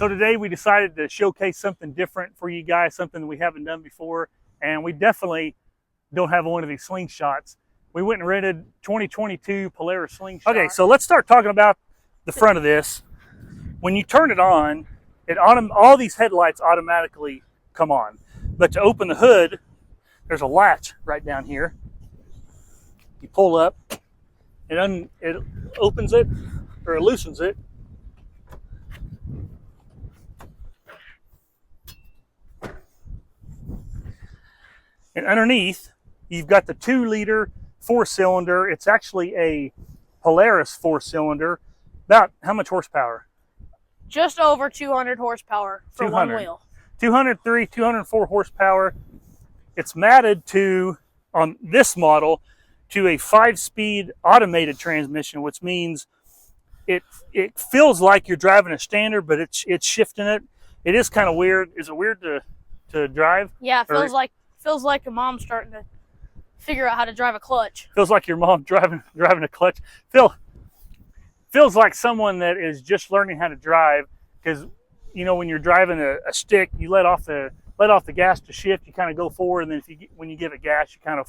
So today we decided to showcase something different for you guys, something we haven't done before, and we definitely don't have one of these slingshots. We went and rented 2022 Polaris Slingshot. Okay, so let's start talking about the front of this. When you turn it on, all these headlights automatically come on. But to open the hood, there's a latch right down here. You pull up, it opens it, or it loosens it. And underneath, you've got the 2-liter 4-cylinder. It's actually a Polaris 4-cylinder. About how much horsepower? Just over 200 horsepower for 200. one wheel. 203, 204 horsepower. It's matted to, on this model, to a 5-speed automated transmission, which means it feels like you're driving a standard, but it's shifting it. It is kind of weird. Is it weird to drive? Yeah, it feels like a mom starting to figure out how to drive a clutch. Feels like your mom driving a clutch. Feels like someone that is just learning how to drive, because you know when you're driving a stick, you let off the gas to shift. You kind of go forward, and then when you give it gas, you kind of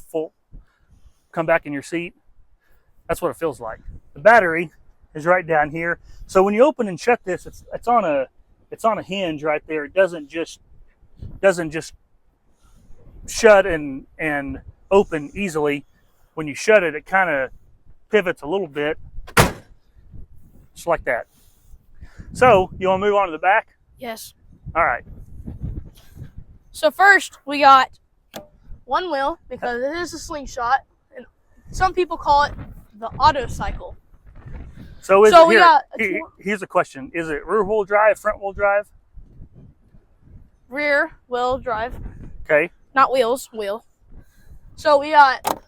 come back in your seat. That's what it feels like. The battery is right down here. So when you open and shut this, it's on a hinge right there. It doesn't just shut and open easily. When you shut it, it kind of pivots a little bit, just like that. So you want to move on to the back? Yes. All right. So first we got one wheel, because it is a slingshot, and some people call it the auto cycle. So here's a question: is it rear wheel drive, front wheel drive? Rear wheel drive. Okay. Not wheels, wheel. So we got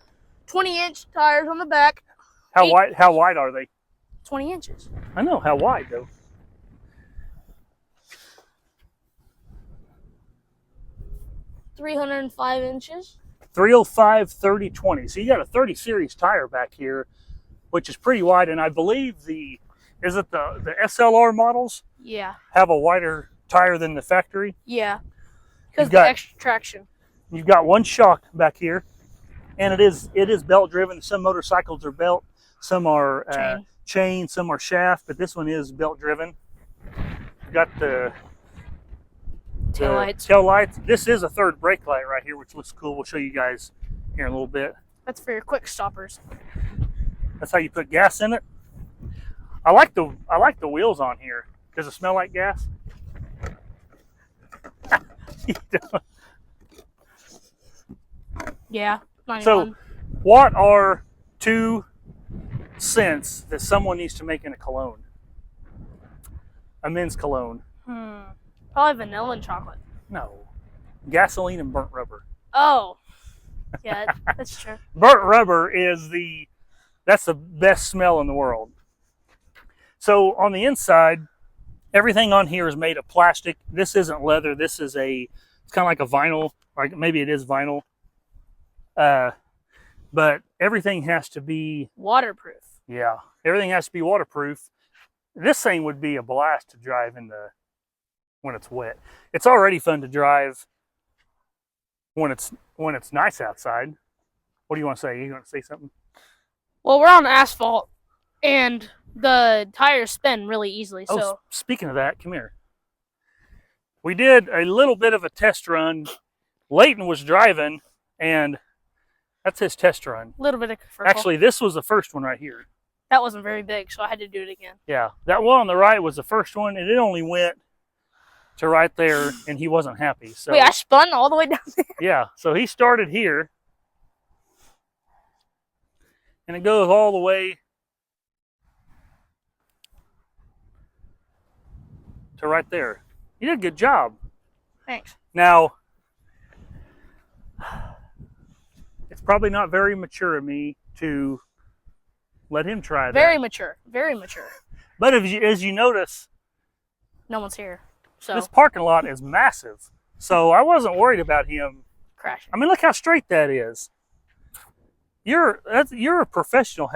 20-inch tires on the back. How wide are they? 20 inches. I know, how wide though? $305 inches. 305, 30, 20. So you got a 30 series tire back here, which is pretty wide, and I believe the SLR models? Yeah. Have a wider tire than the factory? Yeah. Because the extra traction. You've got one shock back here, and it is belt driven. Some motorcycles are belt, some are chain, some are shaft, but this one is belt driven. Got the tail lights. This is a third brake light right here, which looks cool. We'll show you guys here in a little bit. That's for your quick stoppers. That's how you put gas in it. I like the wheels on here. Does it smell like gas? Yeah. 91. So, what are 2 scents that someone needs to make in a cologne? A men's cologne. Probably vanilla and chocolate. No. Gasoline and burnt rubber. Oh. Yeah, that's true. Burnt rubber that's the best smell in the world. So on the inside, everything on here is made of plastic. This isn't leather. This is it's kind of like a vinyl, or maybe it is vinyl. But everything has to be waterproof. Yeah, everything has to be waterproof. This thing would be a blast to drive when it's wet. It's already fun to drive when it's nice outside. What do you want to say? You want to say something? Well, we're on asphalt, and the tires spin really easily. So speaking of that, come here. We did a little bit of a test run. Leighton was driving, and that's his test run. A little bit of purple. Actually, this was the first one right here. That wasn't very big, so I had to do it again. Yeah, that one on the right was the first one, and it only went to right there, and he wasn't happy. So wait, I spun all the way down there? Yeah, so he started here, and it goes all the way to right there. You did a good job. Thanks. Now, it's probably not very mature of me to let him try that. Very mature. Very mature. But as you notice, no one's here. So this parking lot is massive. So I wasn't worried about him crashing. I mean, look how straight that is. You're a professional.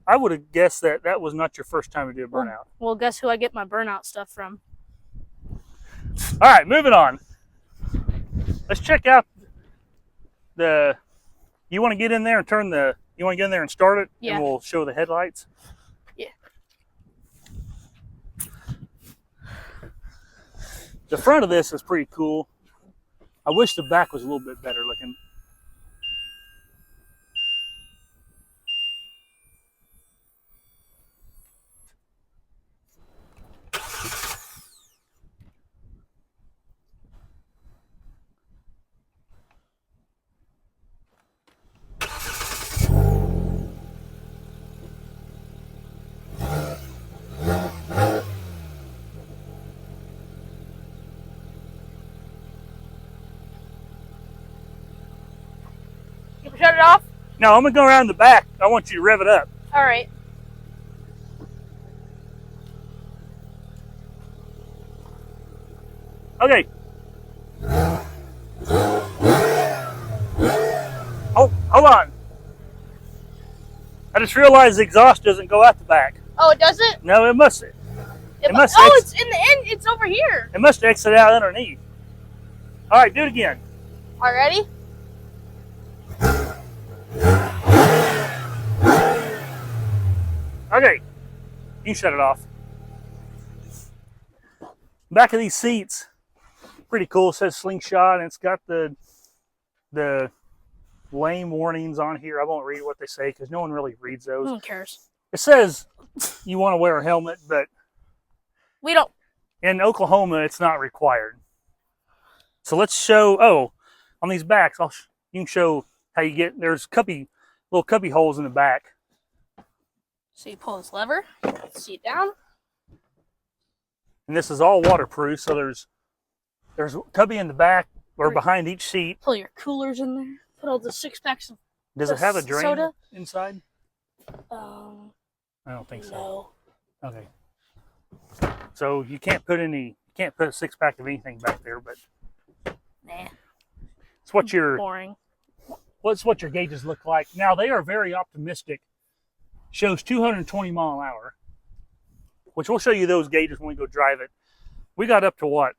I would have guessed that was not your first time to do a burnout. Well, guess who I get my burnout stuff from? All right, moving on. Let's check out the. You want to get in there and turn the. You want to get in there and start it, Yeah. and we'll show the headlights. Yeah. The front of this is pretty cool. I wish the back was a little bit better looking. You can shut it off? No, I'm going to go around the back. I want you to rev it up. All right. Okay. Oh, hold on. I just realized the exhaust doesn't go out the back. Oh, it doesn't? No, it must. Oh, It's in the end. It's over here. It must exit out underneath. All right, do it again. All right, ready? Okay, you shut it off. Back of these seats, pretty cool. It says Slingshot, and it's got the lane warnings on here. I won't read what they say because no one really reads those. Who cares? It says you want to wear a helmet, but We don't. in Oklahoma, it's not required. So let's show. Oh, on these backs, you can show how you get. There's little cubby holes in the back. So you pull this lever, seat down. And this is all waterproof, so there's a cubby in the back or behind each seat. Pull your coolers in there. Put all the 6-packs of Does it have a drain soda? inside? I I don't think so. no. Okay. So you can't put a 6-pack of anything back there, but Nah. it's what your Boring. what your gauges look like. Now they are very optimistic. Shows 220 mile an hour, which we'll show you those gauges when we go drive it. We got up to what?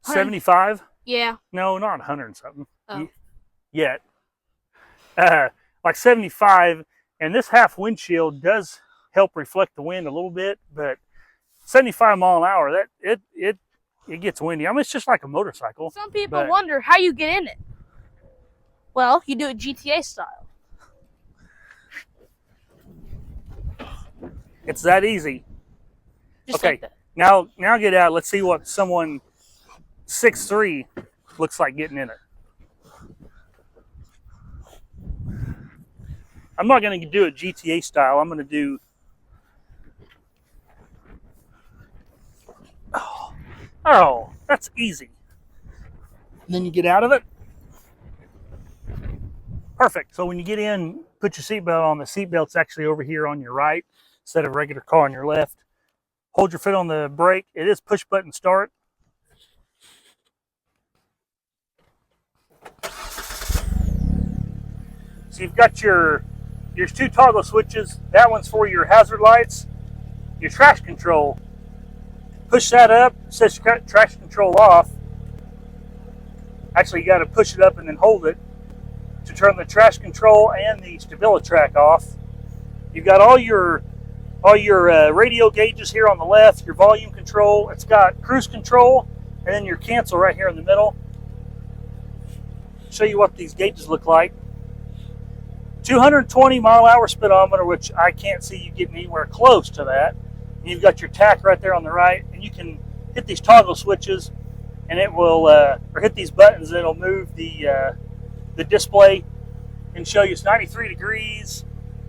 75? Yeah. No, not 100 and something. Oh. Yet. Like 75, and this half windshield does help reflect the wind a little bit, but 75 mile an hour, that it gets windy. I mean, it's just like a motorcycle. Some people wonder how you get in it. Well, you do it GTA style. It's that easy. Just Okay, like that. now get out. Let's see what someone 6'3" looks like getting in it. I'm not going to do it GTA style. I'm going to do. Oh, that's easy. And then you get out of it. Perfect. So when you get in, put your seatbelt on. The seatbelt's actually over here on your right instead of a regular car on your left. Hold your foot on the brake. It is push button start. So you've got your 2 toggle switches. That one's for your hazard lights. Your traction control. Push that up. It says traction control off. Actually, you got to push it up and then hold it to turn the traction control and the StabiliTrak off. You've got all your radio gauges here on the left, your volume control. It's got cruise control, and then your cancel right here in the middle. Show you what these gauges look like. 220 mile an hour speedometer, which I can't see you getting anywhere close to that. And you've got your tach right there on the right, and you can hit these toggle switches, and it will, or hit these buttons, and it'll move the display and show you it's 93 degrees.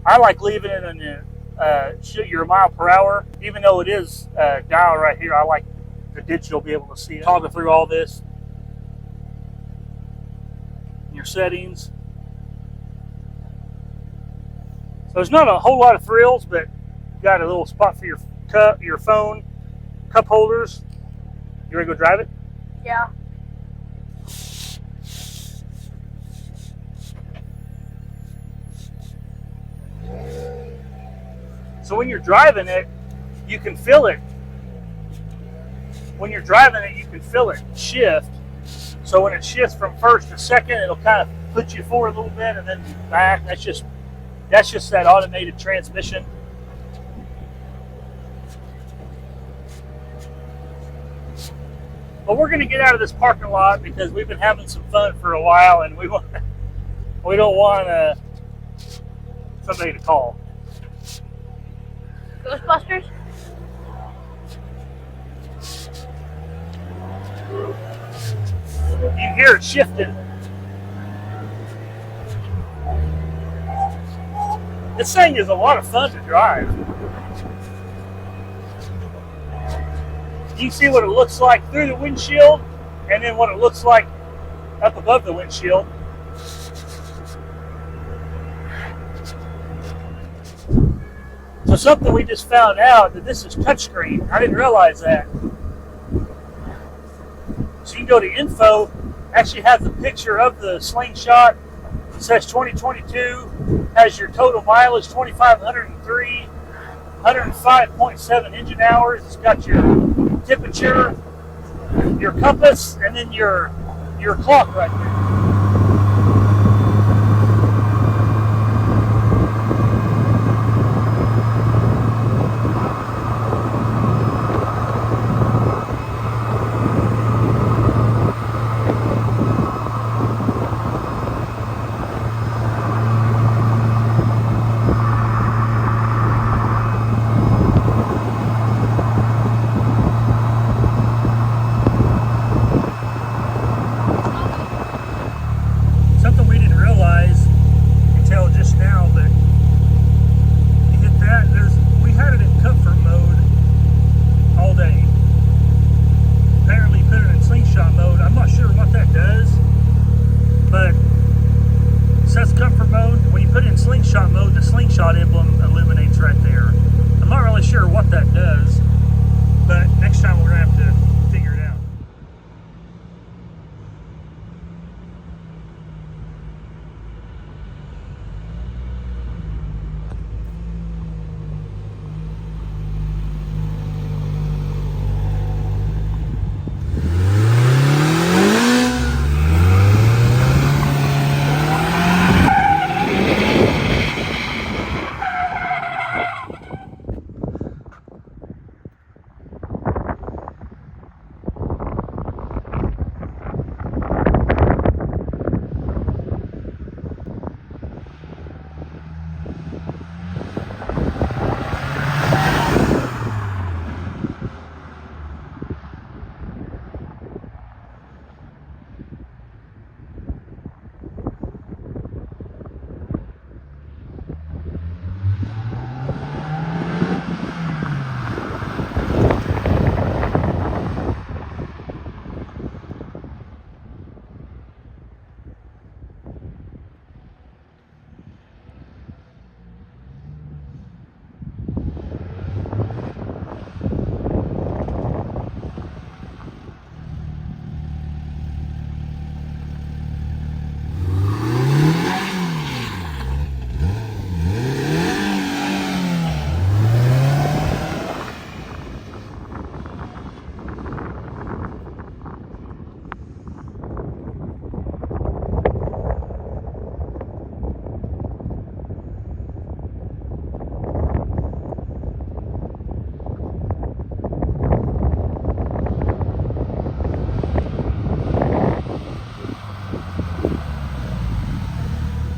I like leaving it in the show your mile per hour, even though it is dial right here. I like the digital be able to see it. Toggle through all this. Your settings. So there's not a whole lot of thrills, but you got a little spot for your cup, your phone, cup holders. You ready to go drive it? Yeah. So when you're driving it, you can feel it. when you're driving it, you can feel it shift. So when it shifts from first to second, it'll kind of put you forward a little bit and then back. That's just that automated transmission. But we're going to get out of this parking lot because we've been having some fun for a while, and we don't want somebody to call. Ghostbusters? You can hear it shifting. This thing is a lot of fun to drive. You can see what it looks like through the windshield, and then what it looks like up above the windshield. So something we just found out, that this is touchscreen. I didn't realize that. So you can go to info, actually have the picture of the Slingshot. It says 2022, has your total mileage 2,503, 105.7 engine hours. It's got your temperature, your compass, and then your clock right there. Something we didn't realize until just now, but you hit that, we had it in comfort mode all day. Apparently put it in slingshot mode. I'm not sure what that does, but it says comfort mode. When you put it in slingshot mode, the slingshot emblem illuminates right there. I'm not really sure what that does, but next time we're going to have to figure it out.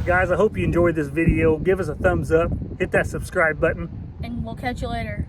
Guys, I hope you enjoyed this video. Give us a thumbs up, hit that subscribe button. And we'll catch you later.